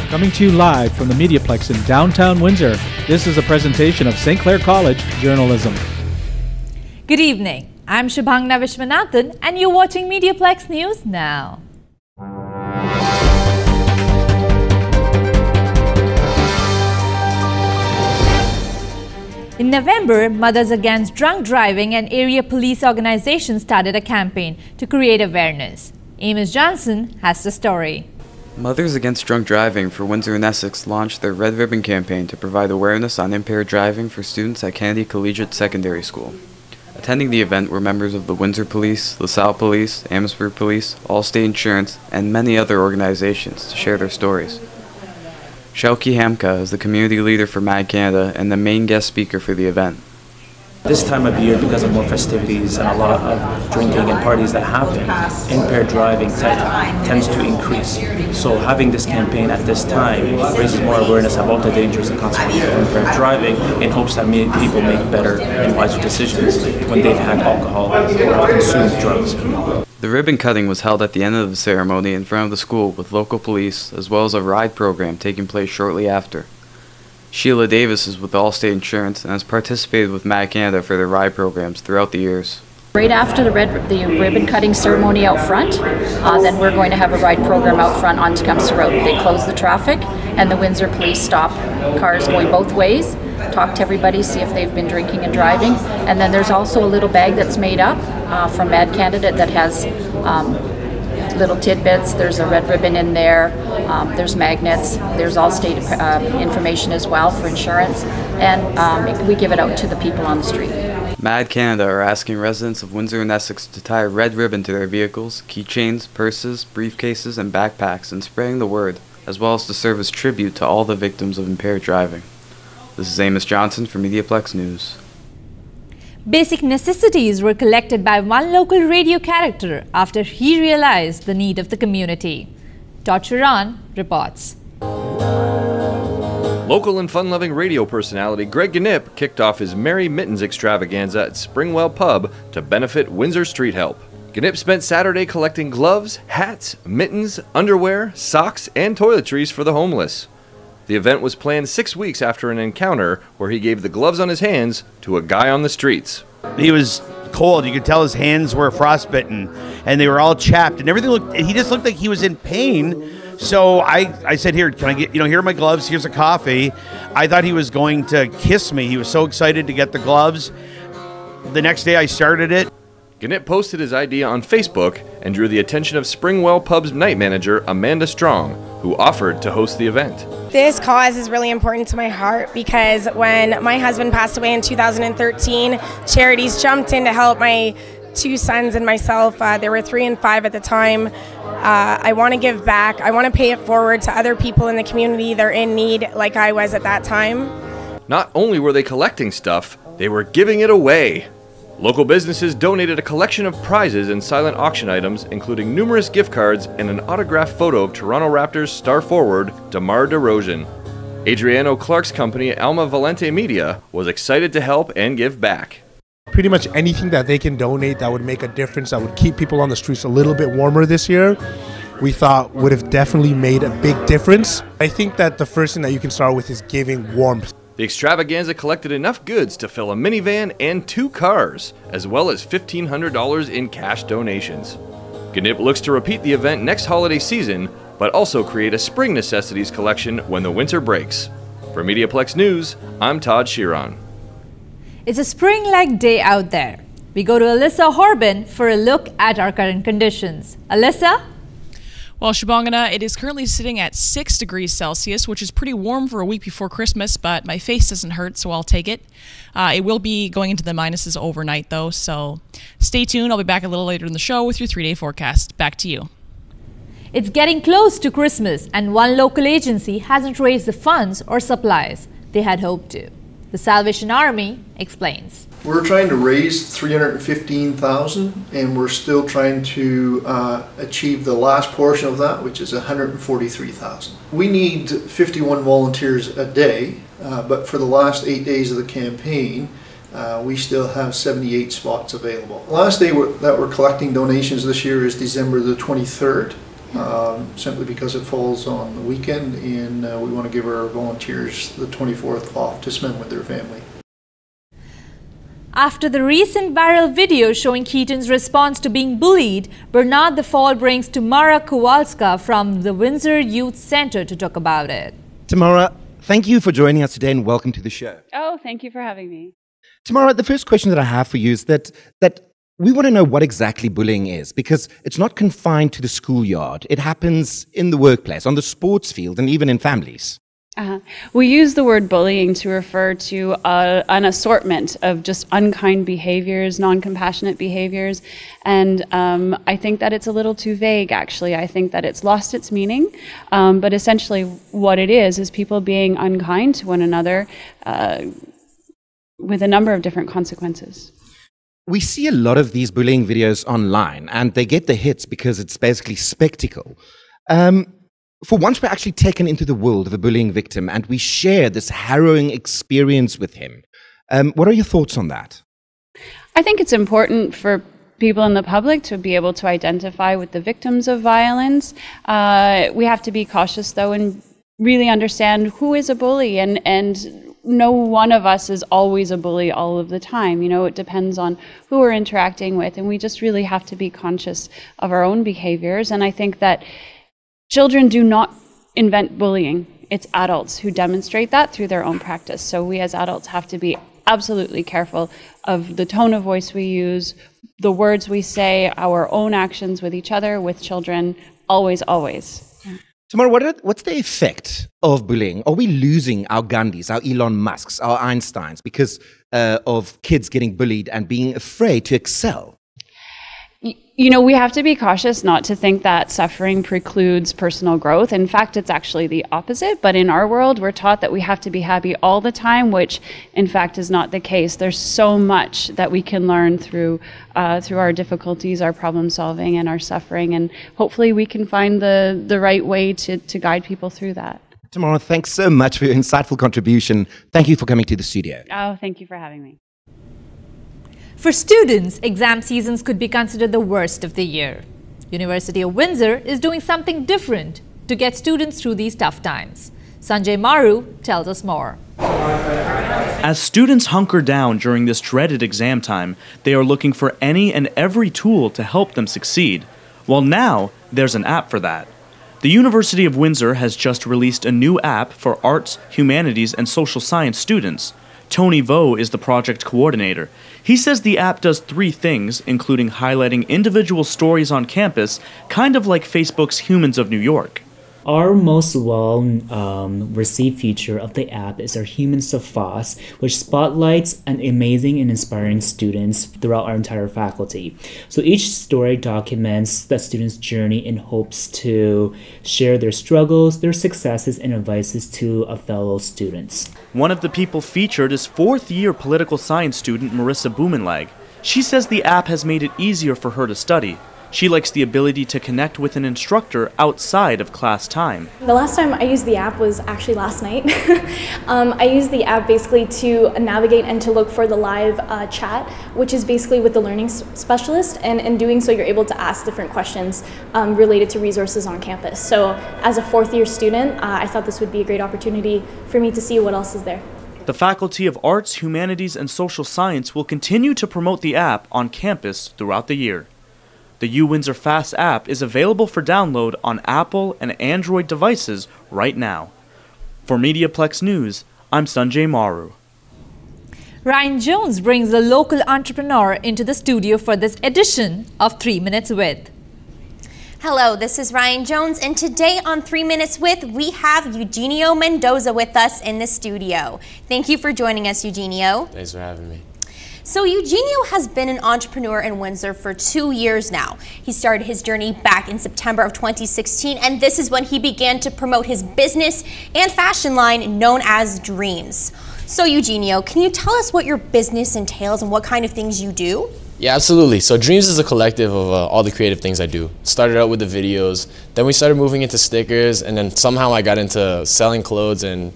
Coming to you live from the MediaPlex in downtown Windsor, this is a presentation of St. Clair College Journalism. Good evening. I'm Shubhangana Vishwanathan and you're watching MediaPlex News Now. In November, Mothers Against Drunk Driving and area police organizations started a campaign to create awareness. Amos Johnson has the story. Mothers Against Drunk Driving for Windsor and Essex launched their Red Ribbon campaign to provide awareness on impaired driving for students at Kennedy Collegiate Secondary School. Attending the event were members of the Windsor Police, LaSalle Police, Amherst Police, Allstate Insurance, and many other organizations to share their stories. Shelky Hamka is the community leader for Mad Canada and the main guest speaker for the event. This time of year, because of more festivities and a lot of drinking and parties that happen, impaired driving tends to increase. So having this campaign at this time raises more awareness about the dangers and consequences of impaired driving in hopes that people make better and wiser decisions when they've had alcohol or have consumed drugs. The ribbon cutting was held at the end of the ceremony in front of the school with local police as well as a ride program taking place shortly after. Sheila Davis is with Allstate Insurance and has participated with Mad Canada for their ride programs throughout the years. Right after the ribbon cutting ceremony out front, then we're going to have a ride program out front on Tecumseh Road. They close the traffic and the Windsor police stop cars going both ways, talk to everybody, see if they've been drinking and driving. And then there's also a little bag that's made up from Mad Canada that has little tidbits. There's a red ribbon in there, there's magnets, there's Allstate information as well for insurance, and we give it out to the people on the street. Mad Canada are asking residents of Windsor and Essex to tie a red ribbon to their vehicles, keychains, purses, briefcases, and backpacks and spreading the word, as well as to serve as tribute to all the victims of impaired driving. This is Amos Johnson for MediaPlex News. Basic necessities were collected by one local radio character after he realized the need of the community. Tochuran reports. Local and fun-loving radio personality Greg Gnip kicked off his Merry Mittens extravaganza at Springwell Pub to benefit Windsor Street Help. Gnip spent Saturday collecting gloves, hats, mittens, underwear, socks, and toiletries for the homeless. The event was planned 6 weeks after an encounter where he gave the gloves on his hands to a guy on the streets. He was cold. You could tell his hands were frostbitten, and they were all chapped, and everything he just looked like he was in pain. So I said, here, can I get, here are my gloves, here's a coffee. I thought he was going to kiss me. He was so excited to get the gloves. The next day I started it. Gnip posted his idea on Facebook and drew the attention of Springwell Pub's night manager, Amanda Strong, who offered to host the event. This cause is really important to my heart because when my husband passed away in 2013, charities jumped in to help my two sons and myself. There were 3 and 5 at the time. I want to give back. I want to pay it forward to other people in the community that are in need like I was at that time. Not only were they collecting stuff, they were giving it away. Local businesses donated a collection of prizes and silent auction items, including numerous gift cards and an autographed photo of Toronto Raptors star forward DeMar DeRozan. Adriano Clark's company, Alma Valente Media, was excited to help and give back. Pretty much anything that they can donate that would make a difference, that would keep people on the streets a little bit warmer this year, we thought would have definitely made a big difference. I think that the first thing that you can start with is giving warmth. The extravaganza collected enough goods to fill a minivan and 2 cars, as well as $1,500 in cash donations. Gnip looks to repeat the event next holiday season, but also create a spring necessities collection when the winter breaks. For MediaPlex News, I'm Todd Sheeran. It's a spring-like day out there. We go to Alyssa Horbin for a look at our current conditions. Alyssa? Well, Shubhangana, it is currently sitting at 6 degrees Celsius, which is pretty warm for a week before Christmas, but my face doesn't hurt, so I'll take it. It will be going into the minuses overnight, though, so stay tuned. I'll be back a little later in the show with your 3-day forecast. Back to you. It's getting close to Christmas, and one local agency hasn't raised the funds or supplies they had hoped to. The Salvation Army explains. We're trying to raise $315,000, and we're still trying to achieve the last portion of that, which is $143,000. We need 51 volunteers a day, but for the last 8 days of the campaign, we still have 78 spots available. The last day that we're collecting donations this year is December the 23rd. simply because it falls on the weekend, and we want to give our volunteers the 24th off to spend with their family. After the recent viral video showing Keaton's response to being bullied, Bernard the Fall brings Tamara Kowalska from the Windsor Youth Center to talk about it. Tamara, thank you for joining us today and welcome to the show. Oh, thank you for having me. Tamara, the first question that I have for you is that we want to know what exactly bullying is, because it's not confined to the schoolyard. It happens in the workplace, on the sports field, and even in families. We use the word bullying to refer to an assortment of just unkind behaviors, non-compassionate behaviors, and I think that it's a little too vague, actually. I think that it's lost its meaning, but essentially what it is people being unkind to one another with a number of different consequences. We see a lot of these bullying videos online, and they get the hits because it's basically spectacle. For once, we're actually taken into the world of a bullying victim and we share this harrowing experience with him. What are your thoughts on that? I think it's important for people in the public to be able to identify with the victims of violence. We have to be cautious, though, and really understand who is a bully, and no one of us is always a bully all of the time. You know, it depends on who we're interacting with, and we just really have to be conscious of our own behaviors. And I think that children do not invent bullying. It's adults who demonstrate that through their own practice. So we as adults have to be absolutely careful of the tone of voice we use, the words we say, our own actions with each other, with children, always, always. Tamara, what's the effect of bullying? Are we losing our Gandhis, our Elon Musks, our Einsteins because of kids getting bullied and being afraid to excel? You know, we have to be cautious not to think that suffering precludes personal growth. In fact, it's actually the opposite. But in our world, we're taught that we have to be happy all the time, which in fact is not the case. There's so much that we can learn through our difficulties, our problem solving, and our suffering. And hopefully we can find the right way to guide people through that. Tamara, thanks so much for your insightful contribution. Thank you for coming to the studio. Oh, thank you for having me. For students, exam seasons could be considered the worst of the year. University of Windsor is doing something different to get students through these tough times. Sanjay Maru tells us more. As students hunker down during this dreaded exam time, they are looking for any and every tool to help them succeed. Well, now there's an app for that. The University of Windsor has just released a new app for arts, humanities, and social science students. Tony Vo is the project coordinator. He says the app does 3 things, including highlighting individual stories on campus, kind of like Facebook's Humans of New York. Our most well-received feature of the app is our Humans of FOSS, which spotlights an amazing and inspiring students throughout our entire faculty. So each story documents the student's journey in hopes to share their struggles, their successes, and advices to fellow students. One of the people featured is 4th-year political science student Marissa Boomenlag. She says the app has made it easier for her to study. She likes the ability to connect with an instructor outside of class time. The last time I used the app was actually last night. I used the app basically to navigate and to look for the live chat, which is basically with the learning specialist, and in doing so you're able to ask different questions related to resources on campus. So as a 4th-year student, I thought this would be a great opportunity for me to see what else is there. The Faculty of Arts, Humanities, and Social Science will continue to promote the app on campus throughout the year. The UWindsor Fast app is available for download on Apple and Android devices right now. For MediaPlex News, I'm Sanjay Maru. Ryan Jones brings a local entrepreneur into the studio for this edition of 3 Minutes With. Hello, this is Ryan Jones, and today on 3 Minutes With, we have Eugenio Mendoza with us in the studio. Thank you for joining us, Eugenio. Thanks for having me. So Eugenio has been an entrepreneur in Windsor for 2 years now. He started his journey back in September of 2016, and this is when he began to promote his business and fashion line known as Dreams. So Eugenio, can you tell us what your business entails and what kind of things you do? Yeah, absolutely. So Dreams is a collective of all the creative things I do. Started out with the videos, then we started moving into stickers, and then somehow I got into selling clothes and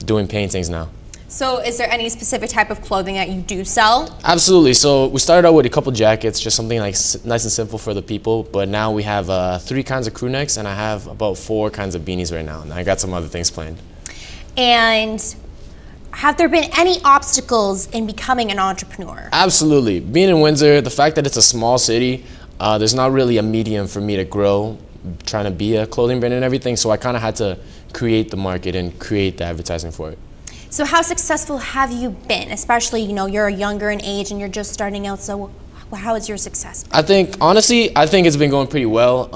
doing paintings now. So is there any specific type of clothing that you do sell? Absolutely. So we started out with a couple jackets, just something like nice and simple for the people. But now we have 3 kinds of crew necks, and I have about 4 kinds of beanies right now. And I got some other things planned. And have there been any obstacles in becoming an entrepreneur? Absolutely. Being in Windsor, the fact that it's a small city, there's not really a medium for me to grow, trying to be a clothing brand and everything. So I kind of had to create the market and create the advertising for it. So how successful have you been? Especially, you know, you're younger in age and you're just starting out, so how is your success been? I think, honestly, I think it's been going pretty well.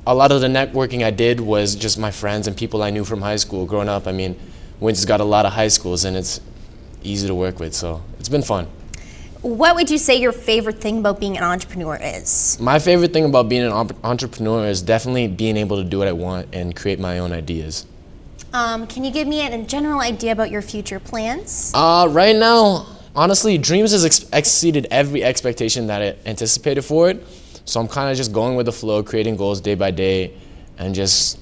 A lot of the networking I did was just my friends and people I knew from high school growing up. I mean, Windsor's got a lot of high schools and it's easy to work with, so it's been fun. What would you say your favorite thing about being an entrepreneur is? My favorite thing about being an entrepreneur is definitely being able to do what I want and create my own ideas. Can you give me a general idea about your future plans? Right now, honestly, Dreams has exceeded every expectation that I anticipated for it. So I'm kind of just going with the flow, creating goals day by day, and just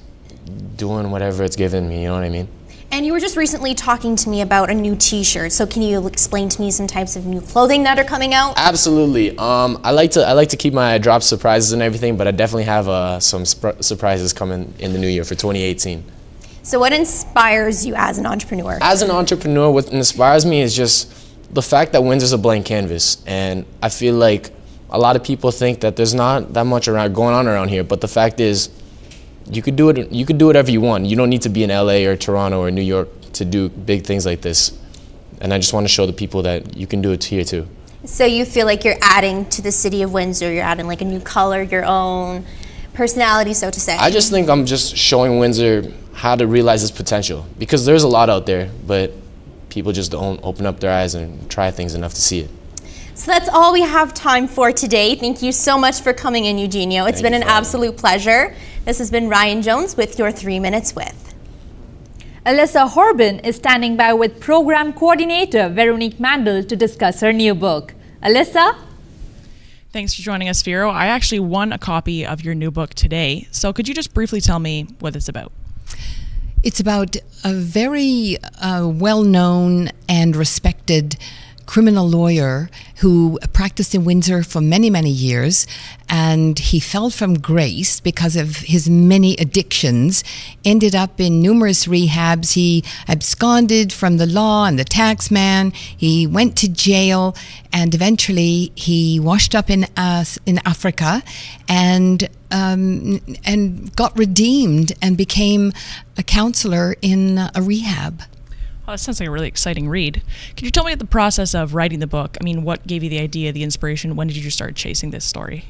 doing whatever it's given me, you know what I mean? And you were just recently talking to me about a new t-shirt. So can you explain to me some types of new clothing that are coming out? Absolutely. I like to keep my drop surprises and everything, but I definitely have some surprises coming in the new year for 2018. So what inspires you as an entrepreneur? As an entrepreneur, what inspires me is just the fact that Windsor's a blank canvas. And I feel like a lot of people think that there's not that much going on around here, but the fact is you could do whatever you want. You don't need to be in LA or Toronto or New York to do big things like this. And I just want to show the people that you can do it here too. So you feel like you're adding to the city of Windsor, you're adding like a new color, your own personality, so to say. I just think I'm just showing Windsor how to realize its potential, because there's a lot out there, but people just don't open up their eyes and try things enough to see it. So that's all we have time for today. Thank you so much for coming in, Eugenio. It's been an absolute pleasure. This has been Ryan Jones with your 3 Minutes With. Alyssa Horbin is standing by with Program Coordinator Veronique Mandel to discuss her new book. Alyssa? Thanks for joining us, Vero. I actually won a copy of your new book today. So could you just briefly tell me what it's about? It's about a very well-known and respected criminal lawyer who practiced in Windsor for many, many years, and he fell from grace because of his many addictions, ended up in numerous rehabs. He absconded from the law and the tax man. He went to jail, and eventually he washed up in Africa and got redeemed and became a counselor in a rehab. Well, that sounds like a really exciting read. Can you tell me the process of writing the book? I mean, what gave you the idea, the inspiration? When did you start chasing this story?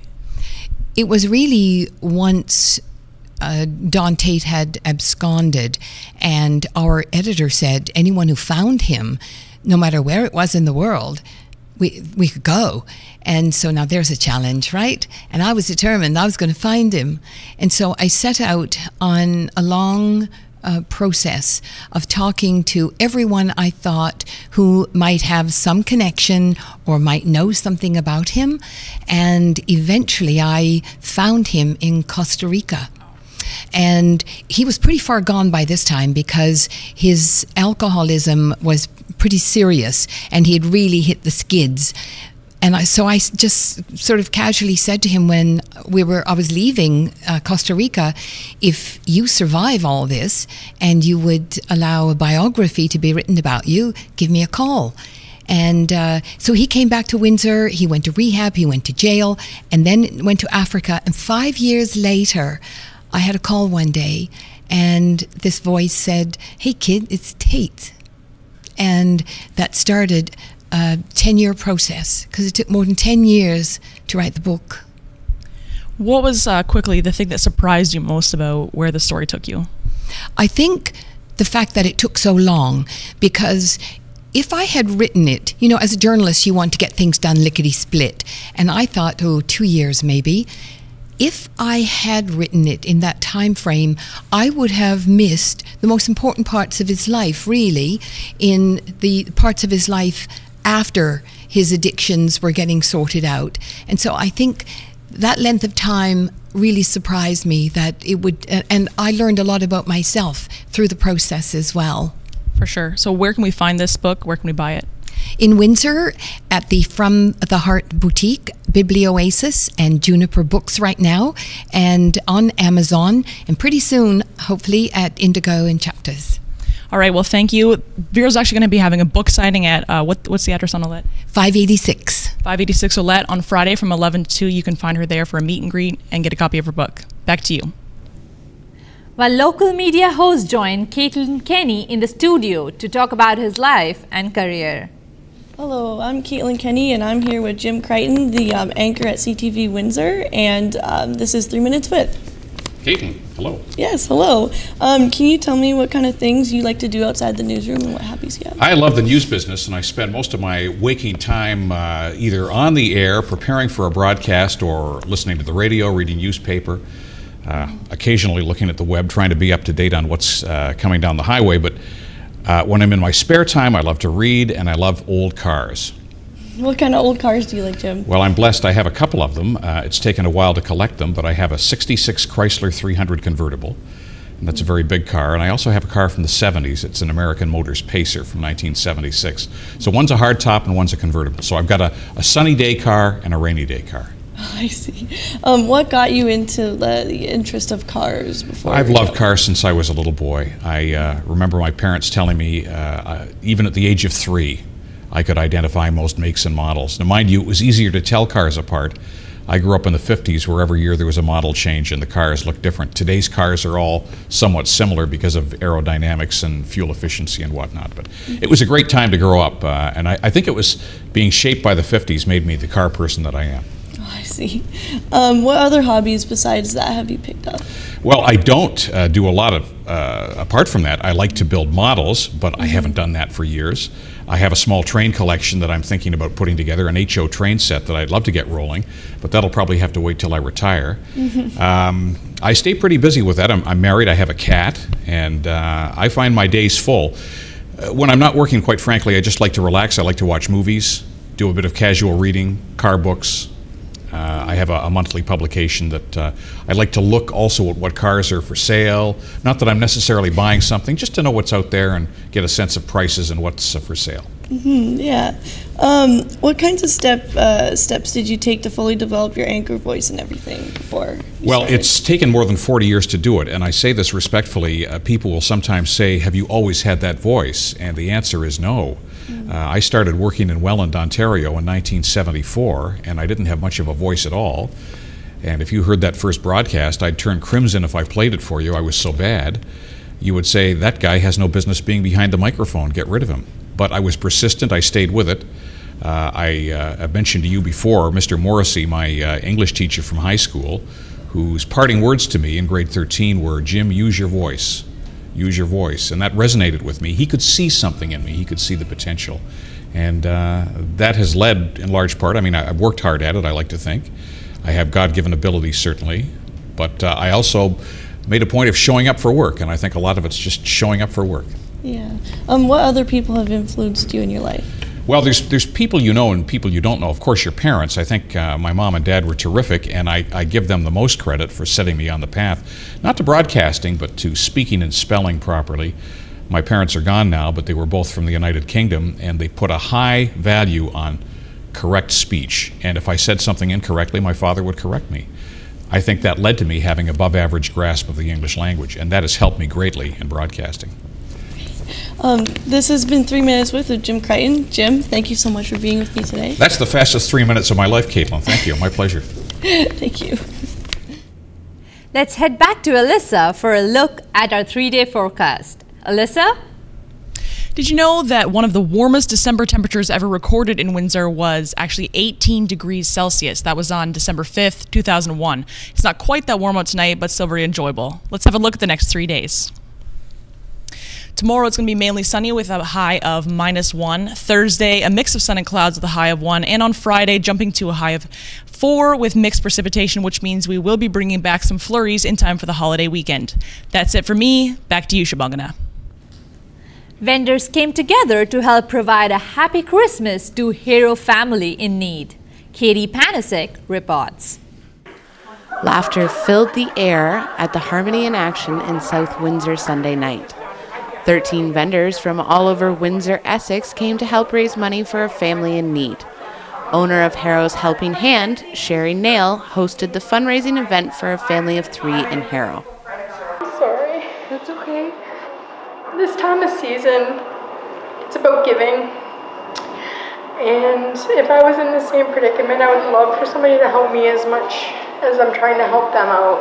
It was really once Don Tate had absconded, and our editor said anyone who found him, no matter where it was in the world, we could go. And so now there's a challenge, right? And I was determined I was going to find him. And so I set out on a long process of talking to everyone I thought who might have some connection or might know something about him. And eventually I found him in Costa Rica. And he was pretty far gone by this time because his alcoholism was pretty serious and he had really hit the skids. And so I just sort of casually said to him when I was leaving Costa Rica, if you survive all this and you would allow a biography to be written about you, give me a call. And so he came back to Windsor, he went to rehab, he went to jail, and then went to Africa. And 5 years later, I had a call one day, and this voice said, "Hey kid, it's Tate." And that started a 10-year process, because it took more than 10 years to write the book. What was quickly the thing that surprised you most about where the story took you? I think the fact that it took so long, because if I had written it, you know, as a journalist, you want to get things done lickety-split. And I thought, 2 years maybe. If I had written it in that time frame, I would have missed the most important parts of his life, really, in the parts of his life after his addictions were getting sorted out. And so I think that length of time really surprised me that it would, and I learned a lot about myself through the process as well. For sure. So where can we find this book? Where can we buy it? In Windsor at the From the Heart Boutique, Biblioasis, and Juniper Books right now, and on Amazon, and pretty soon, hopefully, at Indigo and Chapters. All right, well, thank you. Vera's actually going to be having a book signing at, what's the address on Olette? 586. 586 Olette on Friday from 11 to 2. You can find her there for a meet and greet and get a copy of her book. Back to you. Well, local media host joined Caitlin Kenny in the studio to talk about his life and career. Hello, I'm Caitlin Kenny, and I'm here with Jim Crichton, the anchor at CTV Windsor, and this is 3 Minutes With. Caitlin, hello. Yes, hello. Can you tell me what kind of things you like to do outside the newsroom and what hobbies you have? I love the news business, and I spend most of my waking time either on the air, preparing for a broadcast, or listening to the radio, reading newspaper, occasionally looking at the web, trying to be up to date on what's coming down the highway. But when I'm in my spare time, I love to read, and I love old cars. What kind of old cars do you like, Jim? Well, I'm blessed. I have a couple of them. It's taken a while to collect them, but I have a 66 Chrysler 300 convertible, and that's a very big car. And I also have a car from the 70s. It's an American Motors Pacer from 1976. So one's a hardtop and one's a convertible. So I've got a sunny day car and a rainy day car. I see. What got you into the interest of cars before? I've loved cars since I was a little boy. I remember my parents telling me, even at the age of 3, I could identify most makes and models. Now, mind you, it was easier to tell cars apart. I grew up in the 50s where every year there was a model change and the cars looked different. Today's cars are all somewhat similar because of aerodynamics and fuel efficiency and whatnot. But it was a great time to grow up, and I think it was being shaped by the 50s made me the car person that I am. Oh, I see. What other hobbies besides that have you picked up? Well, I don't do a lot of, apart from that, I like to build models, but I haven't done that for years. I have a small train collection that I'm thinking about putting together, an HO train set that I'd love to get rolling, but that'll probably have to wait till I retire. I stay pretty busy with that. I'm married, I have a cat, and I find my days full. When I'm not working, quite frankly, I just like to relax. I like to watch movies, do a bit of casual reading, car books. I have a monthly publication that I like to look also at what cars are for sale. Not that I'm necessarily buying something, just to know what's out there and get a sense of prices and what's for sale. Yeah. What kinds of steps did you take to fully develop your anchor voice and everything before? Well, it's taken more than 40 years to do it, and I say this respectfully. People will sometimes say, have you always had that voice? And the answer is no. I started working in Welland, Ontario in 1974, and I didn't have much of a voice at all. And if you heard that first broadcast, I'd turn crimson if I played it for you. I was so bad. You would say, that guy has no business being behind the microphone. Get rid of him. But I was persistent. I stayed with it. I mentioned to you before, Mr. Morrissey, my English teacher from high school, whose parting words to me in grade 13 were, Jim, use your voice. Use your voice. And that resonated with me. He could see something in me. He could see the potential. And that has led, in large part, I mean, I've worked hard at it, I like to think. I have God-given abilities, certainly. But I also made a point of showing up for work, and I think a lot of it's just showing up for work. Yeah. What other people have influenced you in your life? Well, there's people you know and people you don't know. Of course, your parents. I think my mom and dad were terrific, and I give them the most credit for setting me on the path, not to broadcasting, but to speaking and spelling properly. My parents are gone now, but they were both from the United Kingdom, and they put a high value on correct speech. And if I said something incorrectly, my father would correct me. I think that led to me having above average grasp of the English language, and that has helped me greatly in broadcasting. This has been 3 Minutes with Jim Crichton. Jim, thank you so much for being with me today. That's the fastest 3 minutes of my life, Caitlin. Thank you. My pleasure. Thank you. Let's head back to Alyssa for a look at our 3-day forecast. Alyssa? Did you know that one of the warmest December temperatures ever recorded in Windsor was actually 18 degrees Celsius? That was on December 5th, 2001. It's not quite that warm out tonight, but still very enjoyable. Let's have a look at the next 3 days. Tomorrow it's going to be mainly sunny with a high of -1. Thursday, a mix of sun and clouds with a high of 1. And on Friday, jumping to a high of 4 with mixed precipitation, which means we will be bringing back some flurries in time for the holiday weekend. That's it for me. Back to you, Shubhangana. Vendors came together to help provide a happy Christmas to Hero family in need. Katie Panasek reports. Laughter filled the air at the Harmony in Action in South Windsor Sunday night. 13 vendors from all over Windsor, Essex came to help raise money for a family in need. Owner of Harrow's Helping Hand, Sherry Nail, hosted the fundraising event for a family of 3 in Harrow. I'm sorry. That's okay. This time of season, it's about giving. And if I was in the same predicament, I would love for somebody to help me as much as I'm trying to help them out.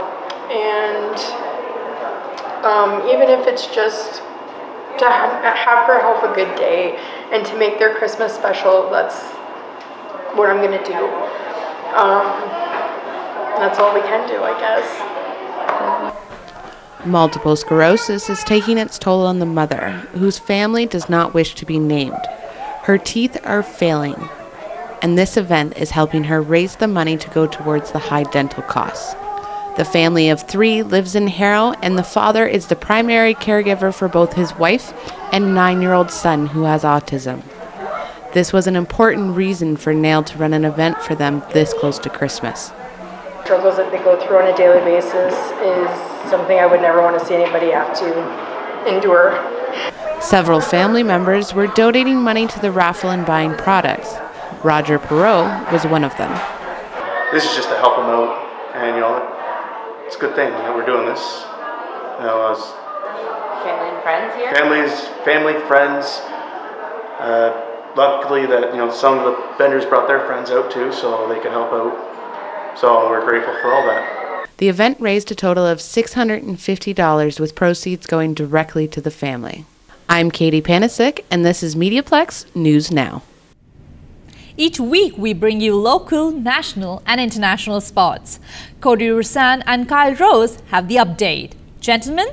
And even if it's just to have her have a good day and to make their Christmas special, that's what I'm going to do. That's all we can do, I guess. Multiple sclerosis is taking its toll on the mother, whose family does not wish to be named. Her teeth are failing, and this event is helping her raise the money to go towards the high dental costs. The family of 3 lives in Harrow, and the father is the primary caregiver for both his wife and 9-year-old son who has autism. This was an important reason for Nail to run an event for them this close to Christmas. Struggles that they go through on a daily basis is something I would never want to see anybody have to endure. Several family members were donating money to the raffle and buying products. Roger Perot was one of them. This is just to help them out, and it's a good thing that we're doing this. Family and friends here? Family, friends. Luckily that some of the vendors brought their friends out too, so they could help out. So we're grateful for all that. The event raised a total of $650 with proceeds going directly to the family. I'm Katie Panasic, and this is MediaPlex News Now. Each week, we bring you local, national, and international sports. Cody Rusan and Kyle Rose have the update. Gentlemen?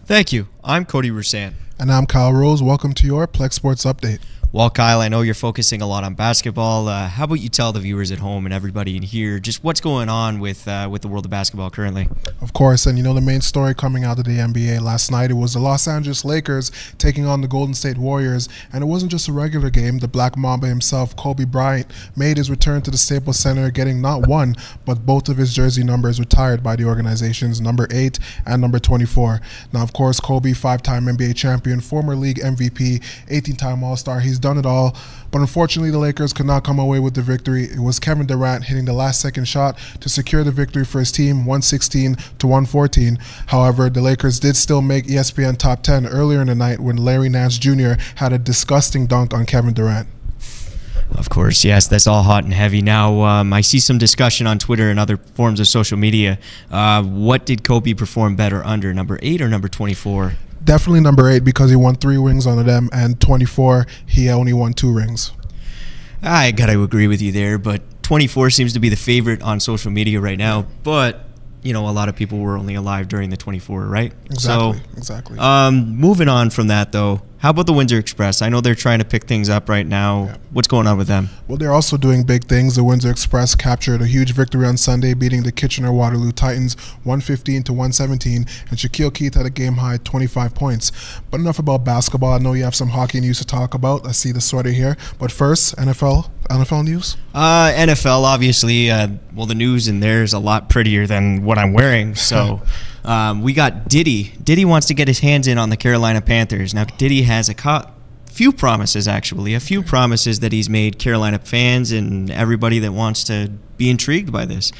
Thank you. I'm Cody Rusan. And I'm Kyle Rose. Welcome to your Plex Sports Update. Well, Kyle, I know you're focusing a lot on basketball. How about you tell the viewers at home and everybody in here just what's going on with the world of basketball currently? Of course, and the main story coming out of the NBA last night, it was the Los Angeles Lakers taking on the Golden State Warriors, and it wasn't just a regular game. The Black Mamba himself, Kobe Bryant, made his return to the Staples Center, getting not one, but both of his jersey numbers retired by the organizations, number 8 and number 24. Now, of course, Kobe, 5-time NBA champion, former league MVP, 18-time All-Star, he's done it all, but unfortunately the Lakers could not come away with the victory. It was Kevin Durant hitting the last-second shot to secure the victory for his team, 116 to 114. However, the Lakers did still make ESPN Top 10 earlier in the night when Larry Nance Jr. had a disgusting dunk on Kevin Durant. Of course, yes, that's all hot and heavy. Now, I see some discussion on Twitter and other forms of social media. What did Kobe perform better under, number 8 or number 24? Definitely number 8 because he won 3 rings under them, and 24, he only won 2 rings. I got to agree with you there, but 24 seems to be the favorite on social media right now. But, a lot of people were only alive during the 24, right? Exactly. Moving on from that, though, how about the Windsor Express? I know they're trying to pick things up right now. Yeah. What's going on with them? Well, they're also doing big things. The Windsor Express captured a huge victory on Sunday, beating the Kitchener-Waterloo Titans 115 to 117, and Shaquille Keith had a game-high 25 points. But enough about basketball. I know you have some hockey news to talk about. I see the sweater here. But first, NFL news? NFL, obviously. Well, the news in there is a lot prettier than what I'm wearing, so... we got Diddy. Diddy wants to get his hands in on the Carolina Panthers. Now, Diddy has a few promises that he's made Carolina fans and everybody that wants to be intrigued by this.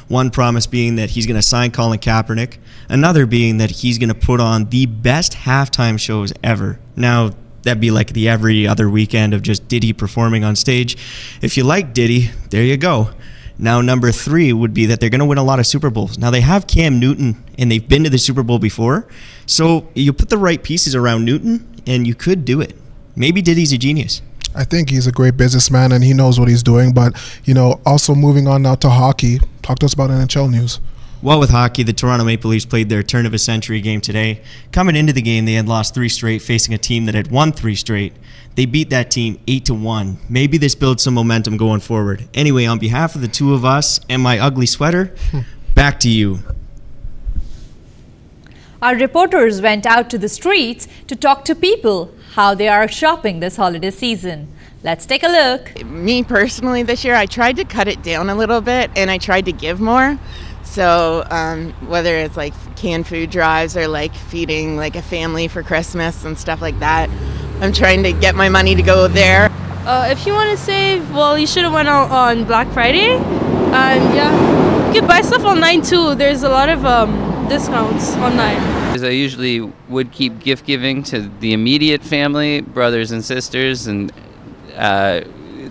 One promise being that he's going to sign Colin Kaepernick. Another being that he's going to put on the best halftime shows ever. Now, that'd be like the every other weekend of just Diddy performing on stage. If you like Diddy, there you go. Now, number 3 would be that they're going to win a lot of Super Bowls. Now, they have Cam Newton, and they've been to the Super Bowl before. So you put the right pieces around Newton, and you could do it. Maybe Diddy's a genius. I think he's a great businessman, and he knows what he's doing. But, also moving on now to hockey, talk to us about NHL news. Well, with hockey, the Toronto Maple Leafs played their turn-of-a-century game today. Coming into the game, they had lost 3 straight, facing a team that had won 3 straight. They beat that team 8-1. Maybe this builds some momentum going forward. Anyway, on behalf of the two of us and my ugly sweater, back to you. Our reporters went out to the streets to talk to people how they are shopping this holiday season. Let's take a look. Me personally this year, I tried to cut it down a little bit and I tried to give more. So whether it's like canned food drives or like feeding like a family for Christmas and stuff like that, I'm trying to get my money to go there. If you want to save, well, you should have went out on Black Friday. And yeah, you could buy stuff online too. There's a lot of discounts online. I usually would keep gift giving to the immediate family, brothers and sisters, and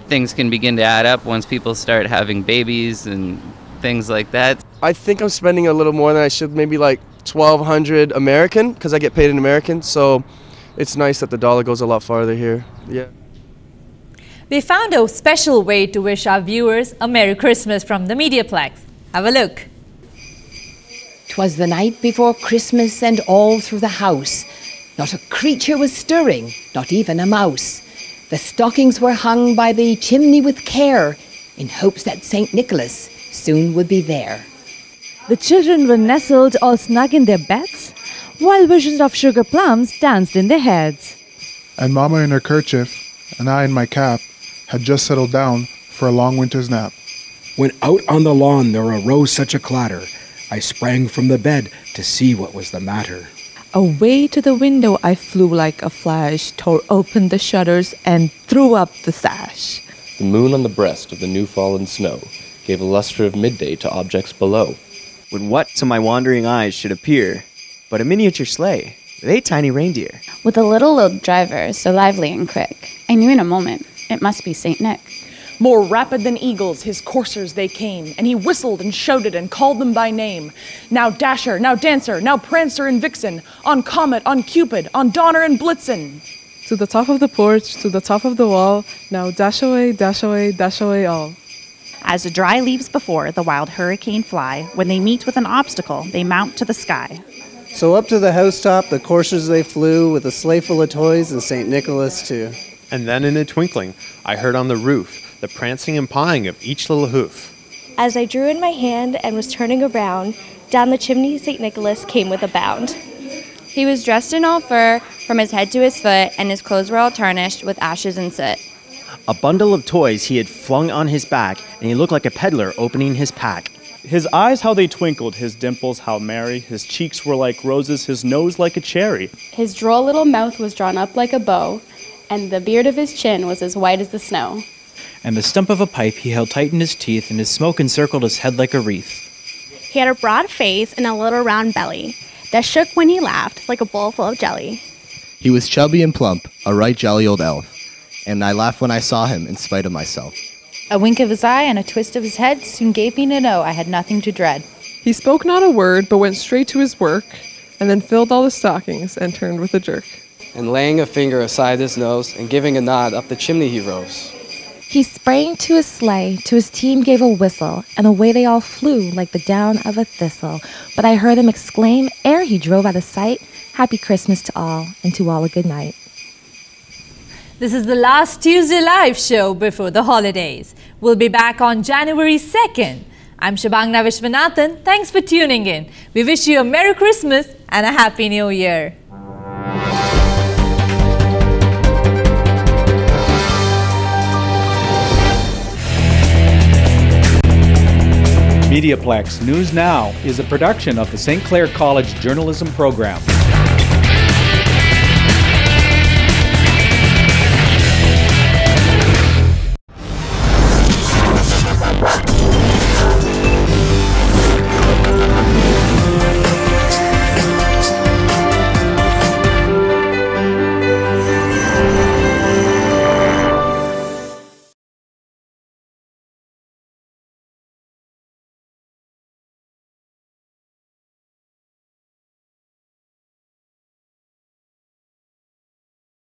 things can begin to add up once people start having babies and things like that. I think I'm spending a little more than I should, maybe like $1,200 American, because I get paid in American, so it's nice that the dollar goes a lot farther here. Yeah. We found a special way to wish our viewers a Merry Christmas from the MediaPlex. Have a look. 'Twas the night before Christmas, and all through the house not a creature was stirring, not even a mouse. The stockings were hung by the chimney with care, in hopes that St. Nicholas soon would be there. The children were nestled all snug in their beds, while visions of sugar plums danced in their heads. And Mama in her kerchief, and I in my cap, had just settled down for a long winter's nap. When out on the lawn there arose such a clatter, I sprang from the bed to see what was the matter. Away to the window I flew like a flash, tore open the shutters and threw up the sash. The moon on the breast of the new fallen snow gave a luster of midday to objects below. When what to my wandering eyes should appear but a miniature sleigh with 8 tiny reindeer. With a little old driver, so lively and quick, I knew in a moment it must be St. Nick. More rapid than eagles, his coursers they came, and he whistled and shouted and called them by name. Now Dasher, now Dancer, now Prancer and Vixen, on Comet, on Cupid, on Donner and Blitzen. To the top of the porch, to the top of the wall, now dash away all. As the dry leaves before the wild hurricane fly, when they meet with an obstacle, they mount to the sky. So up to the housetop the coursers they flew, with a sleigh full of toys and St. Nicholas too. And then in a twinkling, I heard on the roof the prancing and pawing of each little hoof. As I drew in my hand and was turning around, down the chimney St. Nicholas came with a bound. He was dressed in all fur from his head to his foot, and his clothes were all tarnished with ashes and soot. A bundle of toys he had flung on his back, and he looked like a peddler opening his pack. His eyes how they twinkled, his dimples how merry, his cheeks were like roses, his nose like a cherry. His droll little mouth was drawn up like a bow, and the beard of his chin was as white as the snow. And the stump of a pipe he held tight in his teeth, and his smoke encircled his head like a wreath. He had a broad face and a little round belly that shook when he laughed like a bowl full of jelly. He was chubby and plump, a right jolly old elf, and I laughed when I saw him in spite of myself. A wink of his eye and a twist of his head soon gave me to know I had nothing to dread. He spoke not a word, but went straight to his work, and then filled all the stockings and turned with a jerk. And laying a finger aside his nose and giving a nod up the chimney he rose. He sprang to his sleigh, to his team gave a whistle, and away they all flew like the down of a thistle. But I heard him exclaim, ere he drove out of sight, Happy Christmas to all, and to all a good night. This is the last Tuesday live show before the holidays. We'll be back on January 2nd. I'm Shubhangana Vishwanathan. Thanks for tuning in. We wish you a Merry Christmas and a Happy New Year. MediaPlex News Now is a production of the St. Clair College Journalism Program.